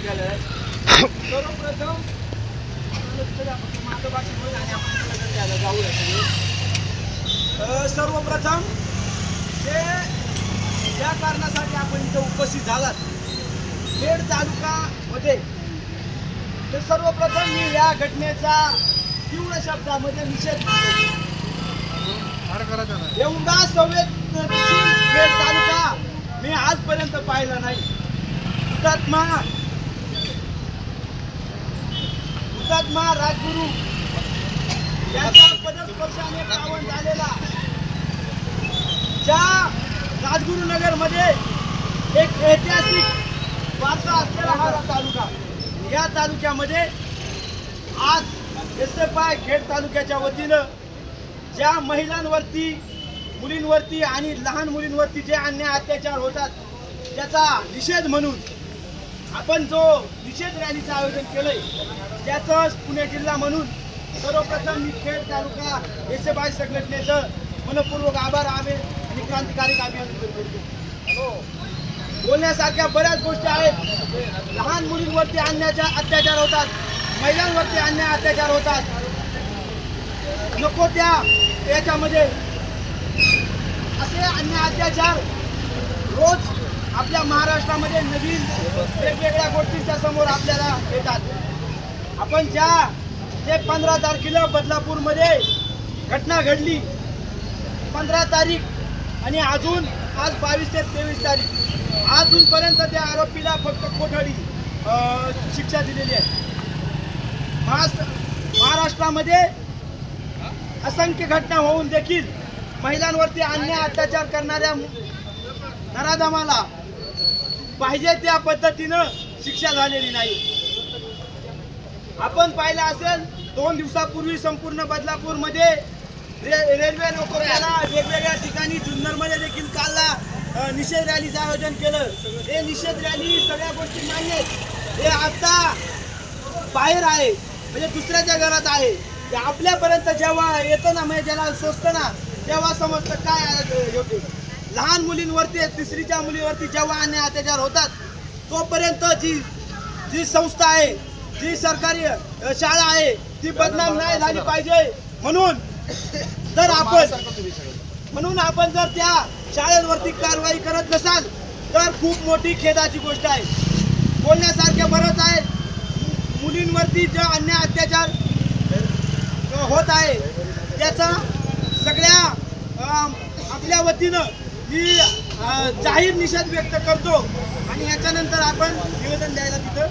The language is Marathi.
केलेला आहे. सर्वप्रथम माझं भाषण होईल आणि आपण द्यायला जाऊया. सर्वप्रथम जे ज्या कारणासाठी आपण इथं उपस्थित झालात खेड तालुक्यामध्ये, तर सर्वप्रथम मी या घटनेचा तीव्र शब्दामध्ये निषेध करतो. एवढा संवेदनशील खेड तालुका मी आजपर्यंत पाहिला नाही. हुतात्मा राजगुरू यांच्या पदस्पर्शाने पावन झालेला ज्या राजगुरुनगर मध्ये एक ऐतिहासिक वारसा असलेला हा तालुका, या तालुक्यामध्ये आज SFI खेड तालुक्याच्या वतीनं ज्या महिलांवरती, मुलींवरती आणि लहान मुलींवरती जे अन्याय अत्याचार होतात त्याचा निषेध म्हणून आपण जो निषेध रॅलीचं आयोजन केलंय त्याचं पुणे जिल्हा म्हणून सर्वप्रथम मी खेड तालुका SFI संघटनेचं मनपूर्वक आभार आणि क्रांतिकारी अभिनंदन करतो. बोलण्यासारख्या बऱ्याच गोष्टी आहेत. लहान मुलींवरती अत्याचार होतात, महिलांवरती अन्याय अत्याचार होतात. नको त्या याच्यामध्ये असे अन्याय अत्याचार रोज आपल्या महाराष्ट्रामध्ये नवीन वेगवेगळ्या गोष्टींच्या समोर आपल्याला येतात. आपण जे 15 तारखेला बदलापूरमध्ये घटना घडली, 15 तारीख आणि अजून आज 22 ते 23 तारीख, अजूनपर्यंत त्या आरोपीला फक्त कोठडी शिक्षा दिलेली आहे. महाराष्ट्रामध्ये असंख्य घटना होऊन देखील महिलांवरती अन्याय अत्याचार करणाऱ्या नराधमाला पाहिजे त्या पद्धतीनं शिक्षा झालेली नाही. आपण पाहिलं असेल 2 दिवसापूर्वी संपूर्ण बदलापूरमध्ये रेल्वे लोकांना वेगवेगळ्या ठिकाणी जुन्नरमध्ये देखील कालला निषेध रॅलीचं आयोजन केलं. हे निषेध रॅली सगळ्या गोष्टी मान्य आहेत. हे आता बाहेर आहे, म्हणजे दुसऱ्याच्या घरात आहे. ते आपल्यापर्यंत जेव्हा येतं ना, म्हणजे ज्याला सोचतं ना, तेव्हा समजतं काय योग्य. लहान मुलींवरती, तिसरीच्या मुलीवरती जेव्हा अन्याय अत्याचार होतात तोपर्यंत जी संस्था आहे, जी सरकारी शाळा आहे ती बदनाम नाही झाली पाहिजे. म्हणून आपण जर त्या शाळेवरती कारवाई करत नसाल तर खूप मोठी खेदाची गोष्ट आहे. बोलण्यासारख्या बरंच आहे. मुलींवरती जो अन्याय अत्याचार होत आहे त्याचा सगळ्या आपल्या वतीनं मी जाहीर निषेध व्यक्त करतो आणि याच्यानंतर आपण निवेदन द्यायला तिथं